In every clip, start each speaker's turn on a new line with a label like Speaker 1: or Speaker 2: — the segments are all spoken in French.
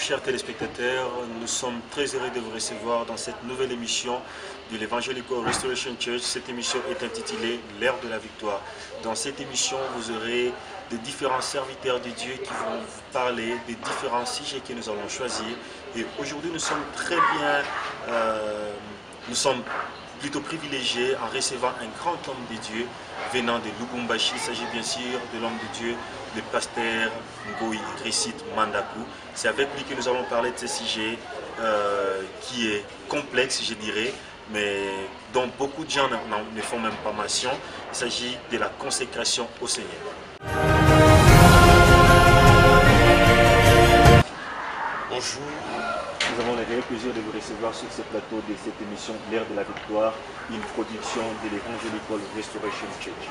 Speaker 1: chers téléspectateurs, nous sommes très heureux de vous recevoir dans cette nouvelle émission de l'Evangelical Restoration Church. Cette émission est intitulée L'Heure de la Victoire. Dans cette émission, vous aurez de différents serviteurs de Dieu qui vont vous parler des différents sujets que nous allons choisir. Et aujourd'hui, nous sommes très bien, nous sommes plutôt privilégiés en recevant un grand homme de Dieu venant de Lubumbashi. Il s'agit bien sûr de l'homme de Dieu, le pasteur Ngoï Récite Mandakou. C'est avec lui que nous allons parler de ce sujet qui est complexe, je dirais, mais dont beaucoup de gens ne font même pas mention. Il s'agit de la consécration au Seigneur. Bonjour, nous avons le réel plaisir de vous recevoir sur ce plateau de cette émission L'Heure de la Victoire, une production de l'Evangelical Restoration Church.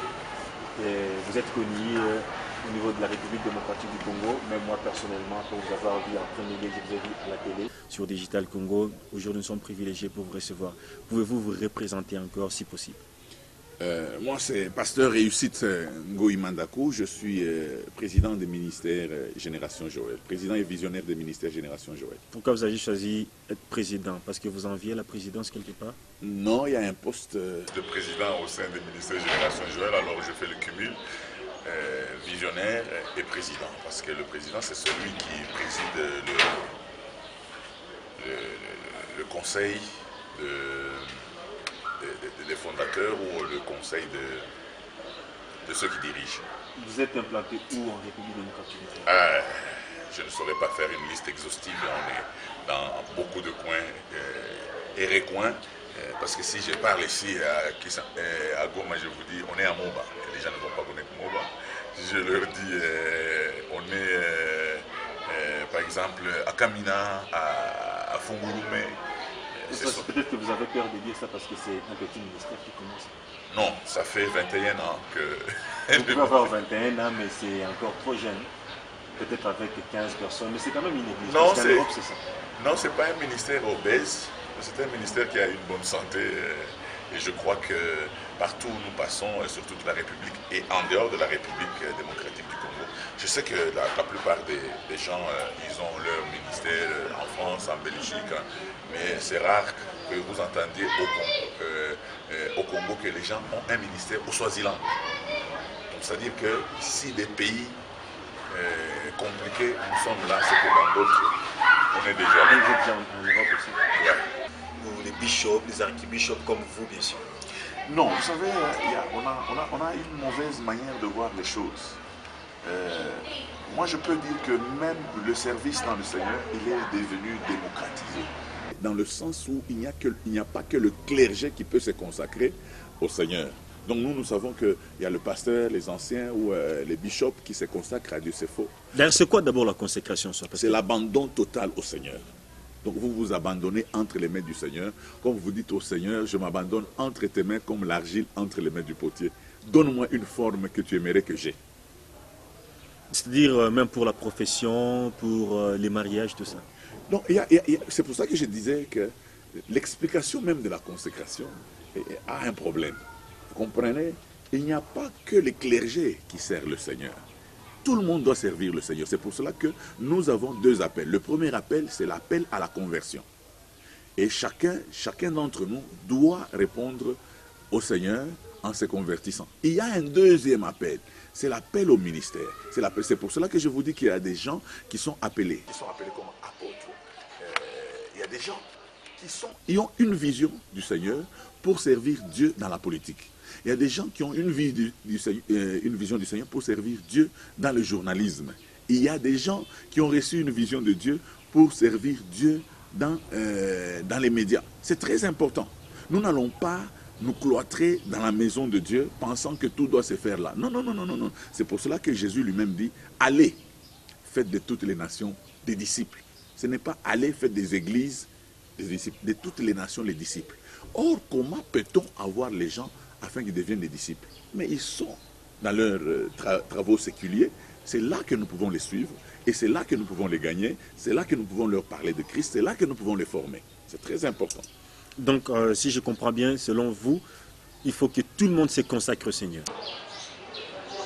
Speaker 1: Vous êtes connu au niveau de la République démocratique du Congo, même moi personnellement, pour vous avoir vu en premier lieu, je vous ai vu à la télé sur Digital Congo. Aujourd'hui, nous sommes privilégiés pour vous recevoir. Pouvez-vous vous représenter encore si possible?
Speaker 2: Moi, c'est pasteur Réussite Ngoï Mandakou. Je suis président des ministères Génération Joël, président et visionnaire des ministères Génération Joël.
Speaker 1: Pourquoi vous avez choisi d'être président? Parce que vous enviez la présidence quelque part?
Speaker 2: Non, il y a un poste de président au sein des ministères Génération Joël, alors je fais le cumul visionnaire et président. Parce que le président, c'est celui qui préside le conseil des fondateurs ou le conseil de ceux qui dirigent.
Speaker 1: Vous êtes implanté où en République démocratique du Congo?
Speaker 2: Je ne saurais pas faire une liste exhaustive. On est dans beaucoup de coins et recoins. Parce que si je parle ici à Goma, je vous dis, on est à Moba. Et les gens ne vont pas connaître Moba. Je leur dis, on est par exemple à Kamina, à Fungurume.
Speaker 1: Peut-être que vous avez peur de dire ça parce que c'est un petit ministère qui commence.
Speaker 2: Non, ça fait 21 ans que...
Speaker 1: Vous pouvez avoir 21 ans, mais c'est encore trop jeune. Peut-être avec 15 personnes, mais c'est quand même une église.
Speaker 2: Non,
Speaker 1: c'est ça.
Speaker 2: Non, c'est pas un ministère obèse. C'est un ministère qui a une bonne santé. Et je crois que partout où nous passons, sur toute la République et en dehors de la République démocratique du Congo, je sais que la plupart des gens, ils ont leur ministère en France, en Belgique, mais c'est rare que vous entendiez au Congo que les gens ont un ministère au Swaziland. C'est-à-dire que si des pays compliqués, nous sommes là, c'est que dans d'autres, on est déjà là.
Speaker 1: Vous êtes déjà en Europe aussi.
Speaker 2: Ouais.
Speaker 1: Les bishops, les archibishops comme vous, bien sûr.
Speaker 2: Non, vous savez, on a une mauvaise manière de voir les choses. Moi, je peux dire que même le service dans le Seigneur, il est devenu démocratisé. Dans le sens où il n'y a pas que le clergé qui peut se consacrer au Seigneur. Donc nous savons qu'il y a le pasteur, les anciens ou les bishops qui se consacrent à Dieu, c'est faux.
Speaker 1: D'ailleurs, c'est quoi d'abord la consécration?
Speaker 2: C'est l'abandon total au Seigneur. Donc vous vous abandonnez entre les mains du Seigneur. Comme vous dites au Seigneur, je m'abandonne entre tes mains comme l'argile entre les mains du potier. Donne-moi une forme que tu aimerais que j'ai.
Speaker 1: C'est-à-dire même pour la profession, pour les mariages, tout ça.
Speaker 2: Non, c'est pour ça que je disais que l'explication même de la consécration a un problème. Vous comprenez? Il n'y a pas que les clergés qui servent le Seigneur. Tout le monde doit servir le Seigneur. C'est pour cela que nous avons deux appels. Le premier appel, c'est l'appel à la conversion. Et chacun d'entre nous doit répondre au Seigneur en se convertissant. Il y a un deuxième appel, c'est l'appel au ministère. C'est pour cela que je vous dis qu'il y a des gens qui sont appelés. Ils sont appelés comme apôtres. Il y a des gens qui ont une vision du Seigneur pour servir Dieu dans la politique. Il y a des gens qui ont une vision du Seigneur pour servir Dieu dans le journalisme. Il y a des gens qui ont reçu une vision de Dieu pour servir Dieu dans les médias. C'est très important. Nous n'allons pas nous cloîtrer dans la maison de Dieu pensant que tout doit se faire là. Non, non, non, non, non, non. C'est pour cela que Jésus lui-même dit, allez, faites de toutes les nations des disciples. Ce n'est pas aller, faites des églises, des disciples, de toutes les nations les disciples. Or, comment peut-on avoir les gens afin qu'ils deviennent des disciples? Mais ils sont dans leurs travaux séculiers. C'est là que nous pouvons les suivre et c'est là que nous pouvons les gagner. C'est là que nous pouvons leur parler de Christ. C'est là que nous pouvons les former. C'est très important.
Speaker 1: Donc, si je comprends bien, selon vous, il faut que tout le monde se consacre au Seigneur.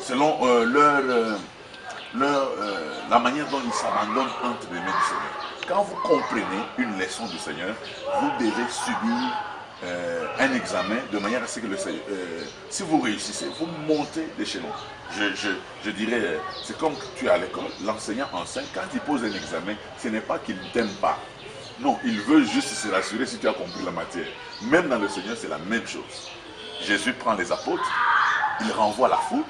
Speaker 2: Selon la manière dont ils s'abandonnent entre les mains du Seigneur. quand vous comprenez une leçon du Seigneur, vous devez subir un examen de manière à ce que le Seigneur, si vous réussissez, vous montez d'échelon. Je dirais, c'est comme tu es à l'école, l'enseignant enseigne, quand il pose un examen, ce n'est pas qu'il ne t'aime pas. Non, il veut juste se rassurer si tu as compris la matière. Même dans le Seigneur, c'est la même chose. Jésus prend les apôtres, il renvoie la foule,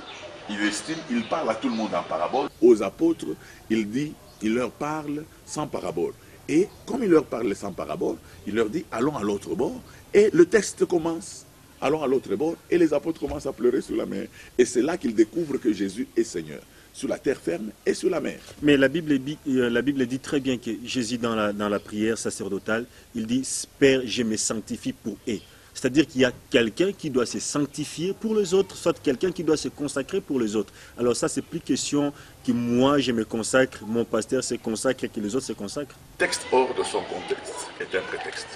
Speaker 2: il estime, il parle à tout le monde en parabole. Aux apôtres, il leur parle sans parabole. Et comme il leur parle sans parabole, il leur dit, allons à l'autre bord. Et le texte commence, allons à l'autre bord. Et les apôtres commencent à pleurer sur la mer. Et c'est là qu'ils découvrent que Jésus est Seigneur, sur la terre ferme et sur la mer.
Speaker 1: Mais la Bible dit très bien que Jésus, dans la prière sacerdotale, il dit, Père, je me sanctifie pour eux. C'est-à-dire qu'il y a quelqu'un qui doit se sanctifier pour les autres, soit quelqu'un qui doit se consacrer pour les autres. Alors ça, c'est plus question que moi, je me consacre, mon pasteur se consacre et que les autres se consacrent.
Speaker 2: Texte hors de son contexte est un prétexte.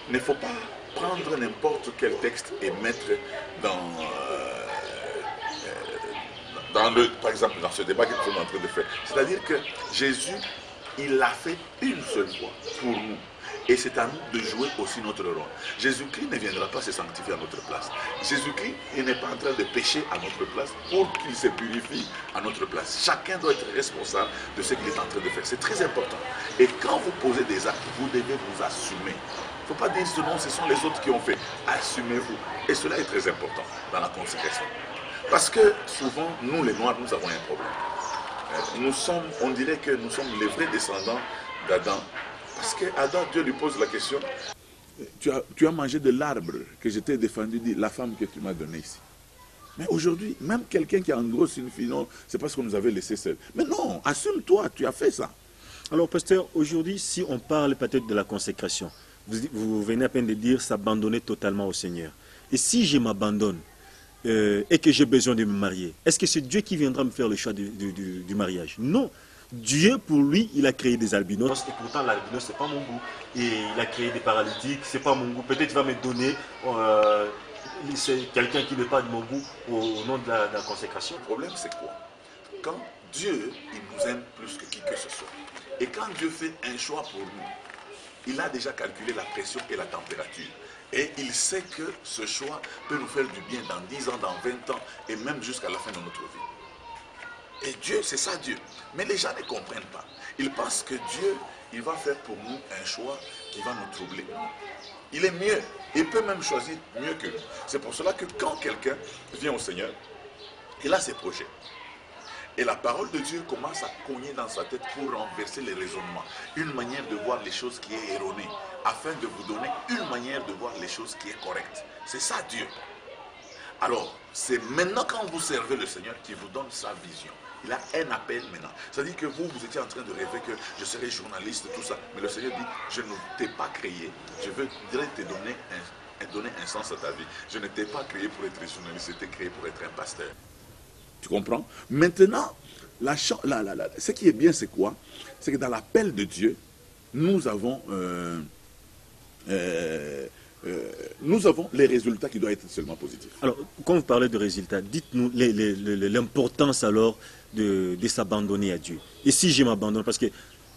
Speaker 2: Il ne faut pas prendre n'importe quel texte et mettre par exemple, dans ce débat que nous sommes en train de faire. C'est-à-dire que Jésus, il l'a fait une seule fois pour nous. Et c'est à nous de jouer aussi notre rôle. Jésus-Christ ne viendra pas se sanctifier à notre place. Jésus-Christ, il n'est pas en train de pécher à notre place pour qu'il se purifie à notre place. Chacun doit être responsable de ce qu'il est en train de faire. C'est très important. Et quand vous posez des actes, vous devez vous assumer. Il ne faut pas dire non, ce sont les autres qui ont fait. Assumez-vous. Et cela est très important dans la consécration. Parce que souvent, nous les Noirs, nous avons un problème. On dirait que nous sommes les vrais descendants d'Adam. Parce qu'Adam, Dieu lui pose la question, tu as mangé de l'arbre que je t'ai défendu, dit la femme que tu m'as donnée ici. Mais aujourd'hui, même quelqu'un qui engrosse une fille, non, c'est parce qu'on nous avait laissé seul. Mais non, assume-toi, tu as fait ça.
Speaker 1: Alors, pasteur, aujourd'hui, si on parle peut-être de la consécration, vous venez à peine de dire s'abandonner totalement au Seigneur. Et si je m'abandonne et que j'ai besoin de me marier, est-ce que c'est Dieu qui viendra me faire le choix du mariage? Non. Dieu, pour lui, il a créé des albinos. Et pourtant, l'albinos, ce n'est pas mon goût. Et il a créé des paralytiques, ce n'est pas mon goût. Peut-être il va me donner quelqu'un qui n'est pas de mon goût au nom de la consécration.
Speaker 2: Le problème, c'est quoi? Quand Dieu, il nous aime plus que qui que ce soit. Et quand Dieu fait un choix pour nous, il a déjà calculé la pression et la température. Et il sait que ce choix peut nous faire du bien dans 10 ans, dans 20 ans, et même jusqu'à la fin de notre vie. Et Dieu, c'est ça Dieu. Mais les gens ne comprennent pas. Ils pensent que Dieu, il va faire pour nous un choix qui va nous troubler. Il est mieux. Il peut même choisir mieux que nous. C'est pour cela que quand quelqu'un vient au Seigneur, il a ses projets. Et la parole de Dieu commence à cogner dans sa tête pour renverser les raisonnements. Une manière de voir les choses qui est erronée, afin de vous donner une manière de voir les choses qui est correcte. C'est ça Dieu. Alors, c'est maintenant quand vous servez le Seigneur qui vous donne sa vision. Il a un appel maintenant. C'est-à-dire que vous étiez en train de rêver que je serai journaliste, tout ça. Mais le Seigneur dit, je ne t'ai pas créé. Je veux te donner un sens à ta vie. Je ne t'ai pas créé pour être journaliste, je t'ai créé pour être un pasteur. Tu comprends? Maintenant, ce qui est bien, c'est quoi? C'est que dans l'appel de Dieu, nous avons les résultats qui doivent être seulement positifs.
Speaker 1: Alors, quand vous parlez de résultats, dites-nous l'importance alors de s'abandonner à Dieu. Et si je m'abandonne, parce que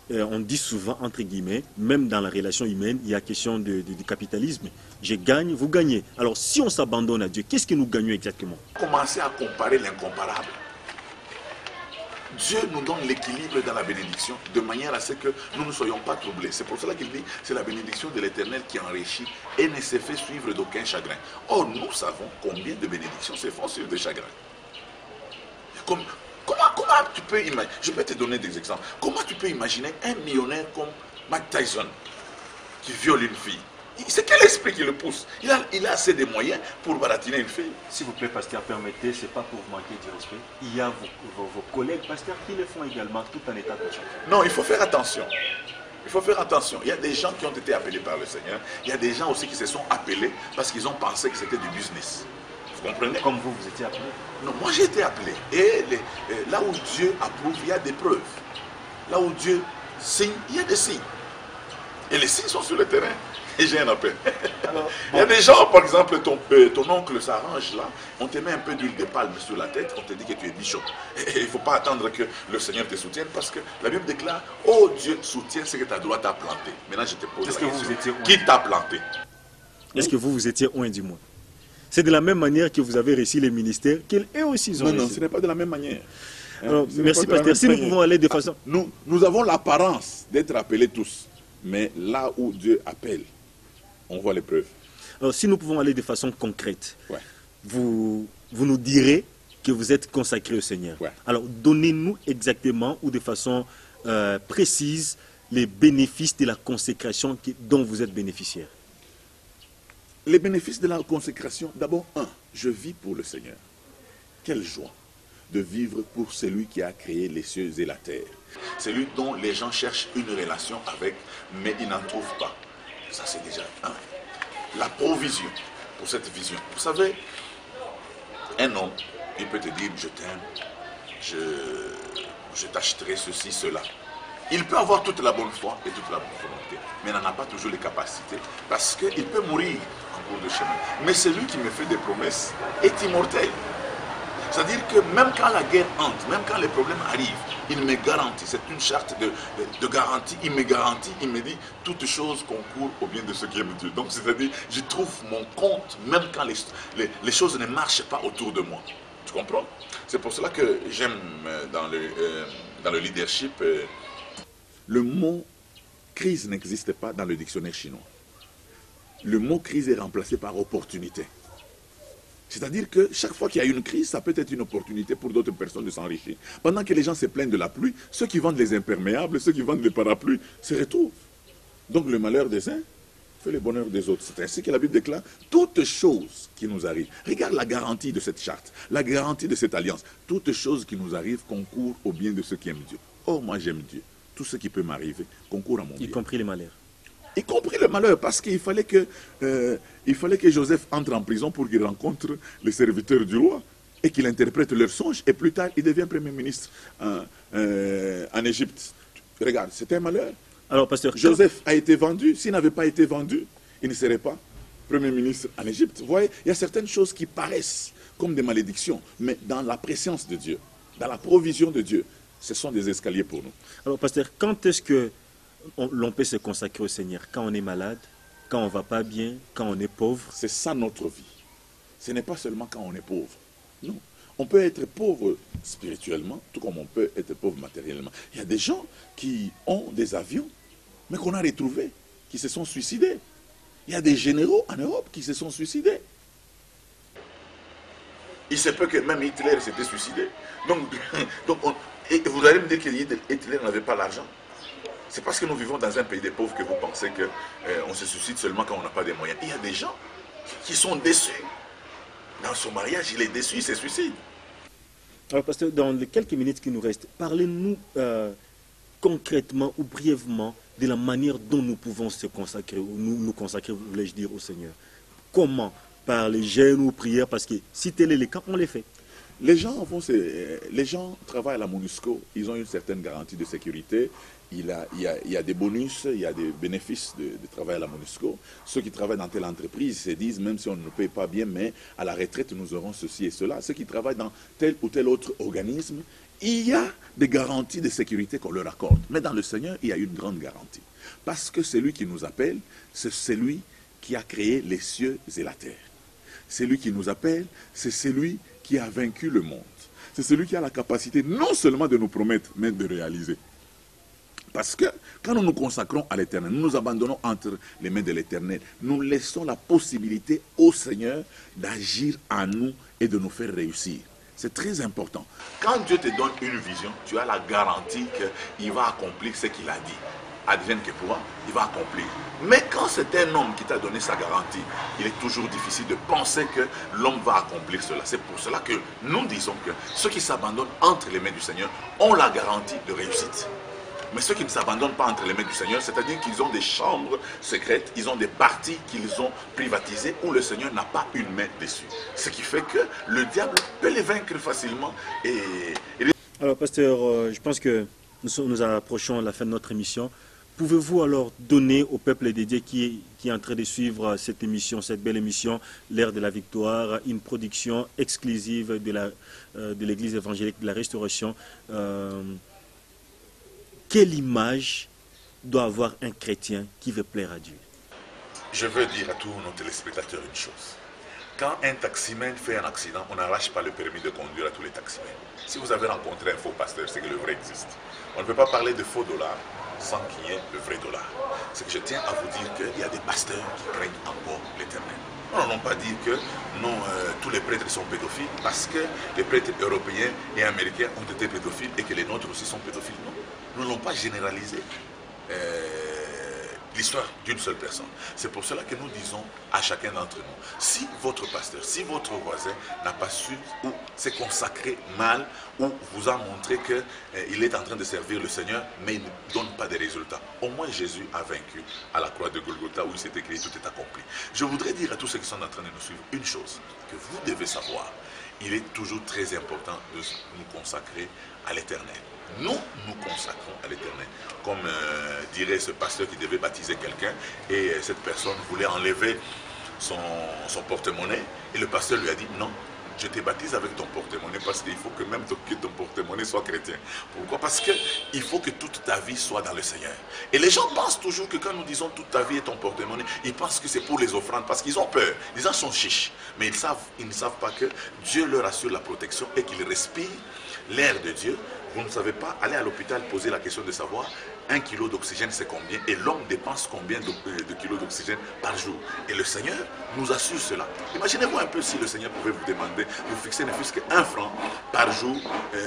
Speaker 1: on dit souvent, entre guillemets, même dans la relation humaine, il y a question du capitalisme. Je gagne, vous gagnez. Alors, si on s'abandonne à Dieu, qu'est-ce que nous gagnons exactement?
Speaker 2: Commencez à comparer l'incomparable. Dieu nous donne l'équilibre dans la bénédiction de manière à ce que nous ne soyons pas troublés. C'est pour cela qu'il dit, c'est la bénédiction de l'Éternel qui enrichit et ne se fait suivre d'aucun chagrin. Or, nous savons combien de bénédictions se font suivre de chagrin. Comment tu peux imaginer, je peux te donner des exemples, comment tu peux imaginer un millionnaire comme Mike Tyson qui viole une fille? C'est quel esprit qui le pousse? Il a assez de moyens pour baratiner une fille.
Speaker 1: S'il vous plaît, pasteur, permettez, ce n'est pas pour manquer de respect. Il y a vos collègues pasteurs qui le font également, tout en état de choc.
Speaker 2: Non, il faut faire attention. Il faut faire attention. Il y a des gens qui ont été appelés par le Seigneur. Il y a des gens aussi qui se sont appelés parce qu'ils ont pensé que c'était du business. Vous comprenez?
Speaker 1: Comme vous étiez appelé?
Speaker 2: Non, moi j'ai été appelé. Et là où Dieu approuve, il y a des preuves. Là où Dieu signe, il y a des signes. Et les signes sont sur le terrain. Et j'ai un appel. Alors, il y a des gens, par exemple, ton oncle s'arrange là, on te met un peu d'huile de palme sur la tête, on te dit que tu es bishop. Et il ne faut pas attendre que le Seigneur te soutienne, parce que la Bible déclare, oh Dieu soutient ce que ta droite t'a planté. Maintenant je te pose la question, qui t'a planté?
Speaker 1: Est-ce que vous étiez oint du moins? C'est de la même manière que vous avez réussi les ministères qu'ils eux aussi ont réussi.
Speaker 2: Non, ce n'est pas de la même manière.
Speaker 1: Alors, merci pasteur. Si nous pouvons aller de façon...
Speaker 2: Nous avons l'apparence d'être appelés tous. Mais là où Dieu appelle, on voit les preuves.
Speaker 1: Alors, si nous pouvons aller de façon concrète,
Speaker 2: ouais.
Speaker 1: vous nous direz que vous êtes consacré au Seigneur.
Speaker 2: Ouais.
Speaker 1: Alors, donnez-nous exactement ou de façon précise les bénéfices de la consécration dont vous êtes bénéficiaire.
Speaker 2: Les bénéfices de la consécration, d'abord, je vis pour le Seigneur. Quelle joie de vivre pour celui qui a créé les cieux et la terre. Celui dont les gens cherchent une relation avec, mais ils n'en trouvent pas. Ça, c'est déjà la provision pour cette vision. Vous savez, un homme, il peut te dire, je t'aime, je t'achèterai ceci, cela. Il peut avoir toute la bonne foi et toute la bonne volonté, mais il n'en a pas toujours les capacités, parce qu'il peut mourir en cours de chemin. Mais celui qui me fait des promesses est immortel. C'est-à-dire que même quand la guerre hante, même quand les problèmes arrivent, il me garantit, c'est une charte de garantie, il me garantit, il me dit, toutes choses concourent au bien de ceux qui aiment Dieu. Donc c'est-à-dire, je trouve mon compte, même quand les choses ne marchent pas autour de moi. Tu comprends? C'est pour cela que j'aime dans le leadership, le mot crise n'existe pas dans le dictionnaire chinois. Le mot crise est remplacé par opportunité. C'est-à-dire que chaque fois qu'il y a une crise, ça peut être une opportunité pour d'autres personnes de s'enrichir. Pendant que les gens se plaignent de la pluie, ceux qui vendent les imperméables, ceux qui vendent les parapluies, se retrouvent. Donc le malheur des uns fait le bonheur des autres. C'est ainsi que la Bible déclare toutes choses qui nous arrivent. Regarde la garantie de cette charte, la garantie de cette alliance. Toutes choses qui nous arrivent concourent au bien de ceux qui aiment Dieu. Oh, moi j'aime Dieu. Tout ce qui peut m'arriver concourt à mon bien.
Speaker 1: Y compris les malheurs.
Speaker 2: Y compris le malheur, parce qu'il fallait que Joseph entre en prison pour qu'il rencontre les serviteurs du roi et qu'il interprète leurs songes. Et plus tard, il devient premier ministre en Égypte. Regarde, c'était un malheur.
Speaker 1: Alors, pasteur,
Speaker 2: Joseph a été vendu. S'il n'avait pas été vendu, il ne serait pas premier ministre en Égypte. Vous voyez, il y a certaines choses qui paraissent comme des malédictions, mais dans la présence de Dieu, dans la provision de Dieu, ce sont des escaliers pour nous.
Speaker 1: Alors, pasteur, quand est-ce que l'on peut se consacrer au Seigneur? Quand on est malade, quand on ne va pas bien, quand on est pauvre?
Speaker 2: C'est ça notre vie. Ce n'est pas seulement quand on est pauvre. Non. On peut être pauvre spirituellement, tout comme on peut être pauvre matériellement. Il y a des gens qui ont des avions, mais qu'on a retrouvés, qui se sont suicidés. Il y a des généraux en Europe qui se sont suicidés. Il se peut que même Hitler s'était suicidé. Et vous allez me dire que Hitler n'avait pas l'argent. C'est parce que nous vivons dans un pays des pauvres que vous pensez qu'on se suicide seulement quand on n'a pas de moyens. Il y a des gens qui sont déçus. Dans son mariage, il est déçu, il se suicide.
Speaker 1: Alors, pasteur, dans les quelques minutes qui nous restent, parlez-nous concrètement ou brièvement de la manière dont nous pouvons se consacrer, ou nous consacrer, voulais-je dire, au Seigneur. Comment? Par les jeûnes ou prières, parce que si tel est le cas, on les fait.
Speaker 2: Les gens travaillent à la MONUSCO, ils ont une certaine garantie de sécurité. Il y a des bonus, il y a des bénéfices de travail à la MONUSCO. Ceux qui travaillent dans telle entreprise se disent, même si on ne paye pas bien, mais à la retraite, nous aurons ceci et cela. Ceux qui travaillent dans tel ou tel autre organisme, il y a des garanties de sécurité qu'on leur accorde. Mais dans le Seigneur, il y a une grande garantie. Parce que celui qui nous appelle, c'est celui qui a créé les cieux et la terre. Celui qui nous appelle, c'est celui qui a vaincu le monde. C'est celui qui a la capacité non seulement de nous promettre, mais de réaliser. Parce que quand nous nous consacrons à l'Éternel, nous nous abandonnons entre les mains de l'Éternel, nous laissons la possibilité au Seigneur d'agir en nous et de nous faire réussir. C'est très important. Quand Dieu te donne une vision, tu as la garantie qu'il va accomplir ce qu'il a dit. Advienne que pourra, il va accomplir. Mais quand c'est un homme qui t'a donné sa garantie, il est toujours difficile de penser que l'homme va accomplir cela. C'est pour cela que nous disons que ceux qui s'abandonnent entre les mains du Seigneur ont la garantie de réussite. Mais ceux qui ne s'abandonnent pas entre les mains du Seigneur, c'est-à-dire qu'ils ont des chambres secrètes, ils ont des parties qu'ils ont privatisées où le Seigneur n'a pas une main dessus. Ce qui fait que le diable peut les vaincre facilement. Alors,
Speaker 1: pasteur, je pense que nous approchons la fin de notre émission. Pouvez-vous alors donner au peuple de Dieu qui est en train de suivre cette émission, cette belle émission, l'ère de la victoire, une production exclusive de l'Église évangélique de la Restauration, quelle image doit avoir un chrétien qui veut plaire à Dieu?
Speaker 2: Je veux dire à tous nos téléspectateurs une chose. Quand un taximène fait un accident, on n'arrache pas le permis de conduire à tous les taximènes. Si vous avez rencontré un faux pasteur, c'est que le vrai existe. On ne peut pas parler de faux dollars sans qu'il y ait le vrai dollar. C'est que je tiens à vous dire qu'il y a des pasteurs qui craignent encore l'Éternel. Nous n'allons pas dire que non, tous les prêtres sont pédophiles parce que les prêtres européens et américains ont été pédophiles et que les nôtres aussi sont pédophiles. Non, nous n'allons pas généraliser l'histoire d'une seule personne. C'est pour cela que nous disons à chacun d'entre nous, si votre pasteur, si votre voisin n'a pas su ou s'est consacré mal ou vous a montré qu'il est en train de servir le Seigneur, mais il ne donne pas de résultats, au moins Jésus a vaincu à la croix de Golgotha où il s'est écrit, tout est accompli. Je voudrais dire à tous ceux qui sont en train de nous suivre une chose, que vous devez savoir, il est toujours très important de nous consacrer à l'Éternel. Nous nous consacrons à l'Éternel. Comme dirait ce pasteur qui devait baptiser quelqu'un et cette personne voulait enlever son porte-monnaie et le pasteur lui a dit non, je te baptise avec ton porte-monnaie parce qu'il faut que même ton porte-monnaie soit chrétien. Pourquoi? Parce qu'il faut que toute ta vie soit dans le Seigneur. Et les gens pensent toujours que quand nous disons toute ta vie est ton porte-monnaie, ils pensent que c'est pour les offrandes parce qu'ils ont peur. Les gens sont chiches. Mais ils ne savent pas que Dieu leur assure la protection et qu'ils respirent l'air de Dieu. Vous ne savez pas, aller à l'hôpital poser la question de savoir 1 kilo d'oxygène c'est combien et l'homme dépense combien de kilos d'oxygène par jour. Et le Seigneur nous assure cela. Imaginez-vous un peu si le Seigneur pouvait vous demander, vous fixer ne fût-ce qu'un franc par jour,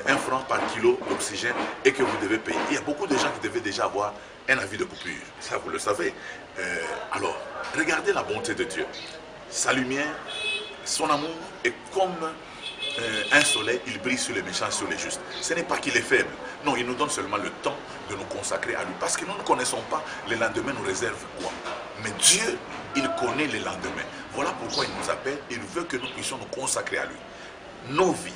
Speaker 2: 1 franc par kilo d'oxygène et que vous devez payer. Il y a beaucoup de gens qui devaient déjà avoir un avis de coupure. Ça vous le savez. Alors, regardez la bonté de Dieu. Sa lumière, son amour est comme un soleil, il brille sur les méchants, sur les justes. Ce n'est pas qu'il est faible. Non, il nous donne seulement le temps de nous consacrer à lui. Parce que nous ne connaissons pas, le lendemain nous réserve quoi. Mais Dieu, il connaît le lendemain. Voilà pourquoi il nous appelle. Il veut que nous puissions nous consacrer à lui. Nos vies,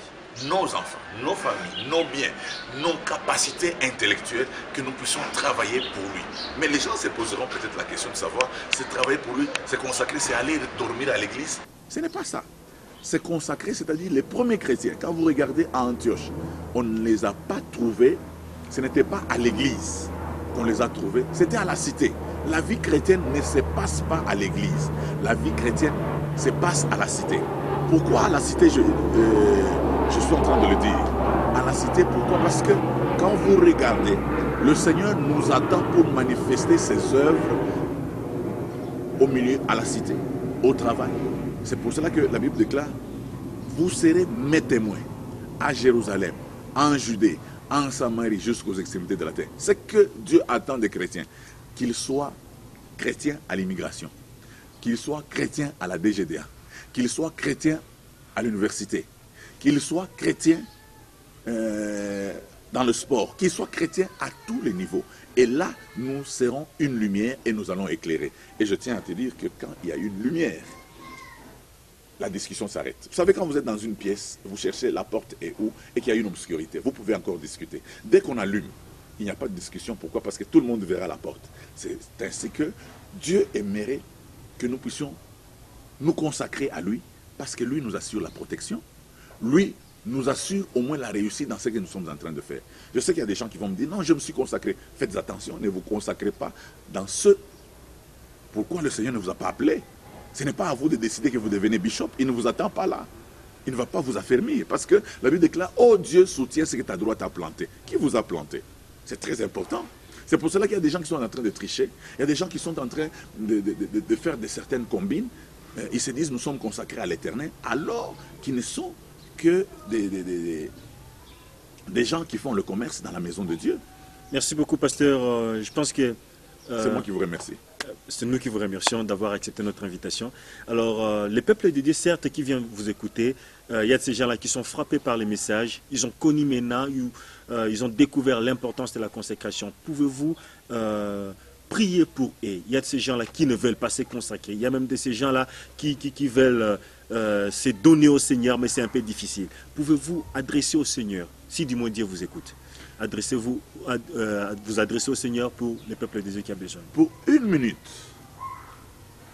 Speaker 2: nos enfants, nos familles, nos biens, nos capacités intellectuelles, que nous puissions travailler pour lui. Mais les gens se poseront peut-être la question de savoir, c'est travailler pour lui, c'est consacrer, c'est aller dormir à l'église. Ce n'est pas ça. C'est consacré, c'est-à-dire les premiers chrétiens. Quand vous regardez à Antioche, on ne les a pas trouvés, ce n'était pas à l'église qu'on les a trouvés, c'était à la cité. La vie chrétienne ne se passe pas à l'église. La vie chrétienne se passe à la cité. Pourquoi à la cité, je suis en train de le dire. À la cité, pourquoi? Parce que quand vous regardez, le Seigneur nous attend pour manifester ses œuvres au milieu, à la cité, au travail. C'est pour cela que la Bible déclare, vous serez mes témoins à Jérusalem, en Judée, en Samarie, jusqu'aux extrémités de la terre. C'est que Dieu attend des chrétiens, qu'ils soient chrétiens à l'immigration, qu'ils soient chrétiens à la DGDA, qu'ils soient chrétiens à l'université, qu'ils soient chrétiens dans le sport, qu'ils soient chrétiens à tous les niveaux. Et là, nous serons une lumière et nous allons éclairer. Et je tiens à te dire que quand il y a une lumière, la discussion s'arrête. Vous savez, quand vous êtes dans une pièce, vous cherchez la porte est où et qu'il y a une obscurité, vous pouvez encore discuter. Dès qu'on allume, il n'y a pas de discussion. Pourquoi? Parce que tout le monde verra la porte. C'est ainsi que Dieu aimerait que nous puissions nous consacrer à lui, parce que lui nous assure la protection. Lui nous assure au moins la réussite dans ce que nous sommes en train de faire. Je sais qu'il y a des gens qui vont me dire, non, je me suis consacré. Faites attention, ne vous consacrez pas dans ce pourquoi le Seigneur ne vous a pas appelé. Ce n'est pas à vous de décider que vous devenez bishop. Il ne vous attend pas là. Il ne va pas vous affermir. Parce que la Bible déclare, oh Dieu soutient ce que ta droite a planté. Qui vous a planté? C'est très important. C'est pour cela qu'il y a des gens qui sont en train de tricher. Il y a des gens qui sont en train de faire de certaines combines. Ils se disent, nous sommes consacrés à l'Éternel, alors qu'ils ne sont que des gens qui font le commerce dans la maison de Dieu.
Speaker 1: Merci beaucoup, pasteur. Je pense que...
Speaker 2: c'est moi qui vous remercie.
Speaker 1: C'est nous qui vous remercions d'avoir accepté notre invitation. Alors, les peuples de Dieu, certes, qui viennent vous écouter, il y a de ces gens-là qui sont frappés par les messages. Ils ont connu maintenant, ils ont découvert l'importance de la consécration. Pouvez-vous priez pour eux. Il y a de ces gens-là qui ne veulent pas se consacrer. Il y a même de ces gens-là qui veulent se donner au Seigneur, mais c'est un peu difficile. Pouvez-vous adresser au Seigneur, si du moins Dieu vous écoute, adressez-vous vous adressez au Seigneur pour le peuple de Dieu qui a besoin.
Speaker 2: Pour 1 minute,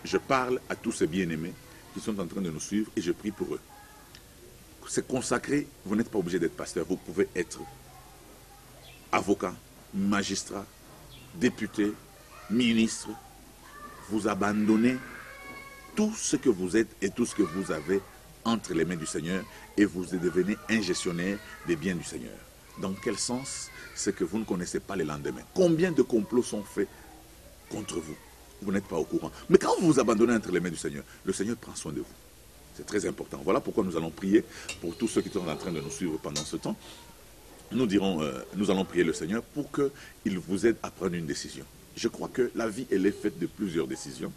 Speaker 2: je parle à tous ces bien-aimés qui sont en train de nous suivre et je prie pour eux. C'est consacré, vous n'êtes pas obligé d'être pasteur, vous pouvez être avocat, magistrat, député, ministre. Vous abandonnez tout ce que vous êtes et tout ce que vous avez entre les mains du Seigneur et vous devenez un gestionnaire des biens du Seigneur. Dans quel sens? C'est que vous ne connaissez pas les lendemains. Combien de complots sont faits contre vous? Vous n'êtes pas au courant. Mais quand vous vous abandonnez entre les mains du Seigneur, le Seigneur prend soin de vous. C'est très important. Voilà pourquoi nous allons prier pour tous ceux qui sont en train de nous suivre pendant ce temps. Nous allons prier le Seigneur pour qu'il vous aide à prendre une décision. Je crois que la vie, elle est faite de plusieurs décisions.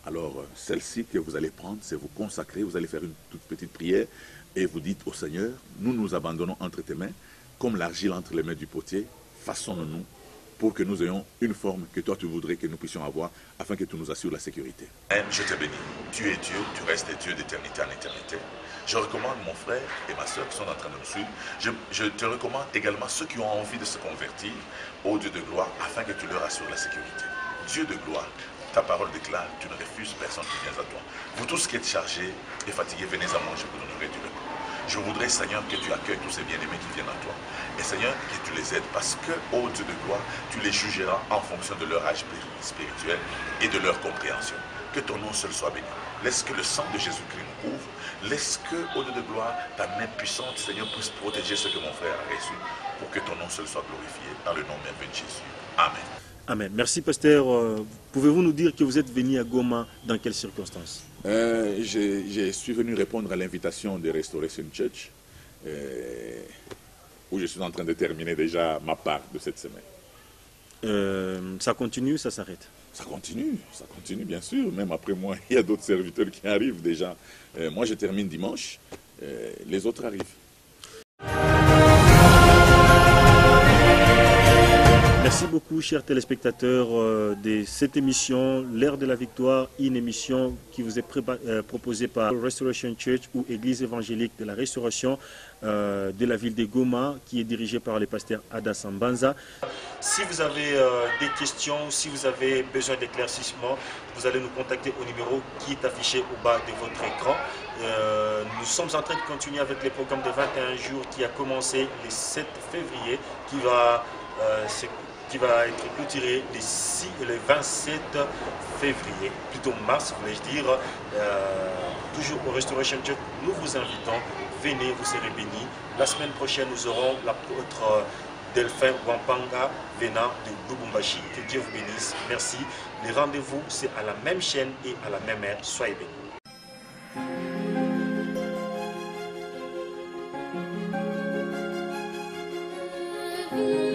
Speaker 2: Alors, celle-ci que vous allez prendre, c'est vous consacrer, vous allez faire une toute petite prière et vous dites au Seigneur, nous nous abandonnons entre tes mains, comme l'argile entre les mains du potier, façonne-nous pour que nous ayons une forme que toi tu voudrais que nous puissions avoir, afin que tu nous assures la sécurité. Je te bénis. Tu es Dieu, tu restes Dieu d'éternité en éternité. Je recommande mon frère et ma soeur qui sont en train de nous suivre. Je te recommande également ceux qui ont envie de se convertir au Dieu de gloire, afin que tu leur assures la sécurité. Dieu de gloire, ta parole déclare, tu ne refuses personne qui vient à toi. Vous tous qui êtes chargés et fatigués, venez à moi, je vous donnerai du repos. Je voudrais, Seigneur, que tu accueilles tous ces bien-aimés qui viennent à toi. Et Seigneur, que tu les aides parce que, ô Dieu de gloire, tu les jugeras en fonction de leur âge spirituel et de leur compréhension. Que ton nom seul soit béni. Laisse que le sang de Jésus-Christ nous couvre. Laisse que, ô Dieu de gloire, ta main puissante, Seigneur, puisse protéger ce que mon frère a reçu pour que ton nom seul soit glorifié. Dans le nom merveilleux de Jésus. Amen.
Speaker 1: Amen. Merci, pasteur. Pouvez-vous nous dire que vous êtes venu à Goma dans quelles circonstances?
Speaker 2: Je suis venu répondre à l'invitation de Restoration Church, où je suis en train de terminer déjà ma part de cette semaine.
Speaker 1: Ça continue, ça s'arrête?
Speaker 2: Ça continue bien sûr. Même après moi, il y a d'autres serviteurs qui arrivent déjà. Moi, je termine dimanche, les autres arrivent.
Speaker 1: Merci beaucoup, chers téléspectateurs de cette émission, L'Heure de la Victoire, une émission qui vous est proposée par Restoration Church ou Église évangélique de la Restauration de la ville de Goma, qui est dirigée par le pasteur Ada Sambanza. Si vous avez des questions, si vous avez besoin d'éclaircissement, vous allez nous contacter au numéro qui est affiché au bas de votre écran. Nous sommes en train de continuer avec le programme de 21 jours qui a commencé le 7 février, qui va être clôturé le 27 février, plutôt mars, voulais-je dire. Toujours au Restoration Church, nous vous invitons, venez, vous serez bénis. La semaine prochaine, nous aurons l'apôtre Delphin Wampanga venant de Lubumbashi. Que Dieu vous bénisse. Merci. Les rendez-vous, c'est à la même chaîne et à la même heure. Soyez bénis.
Speaker 3: Ooh.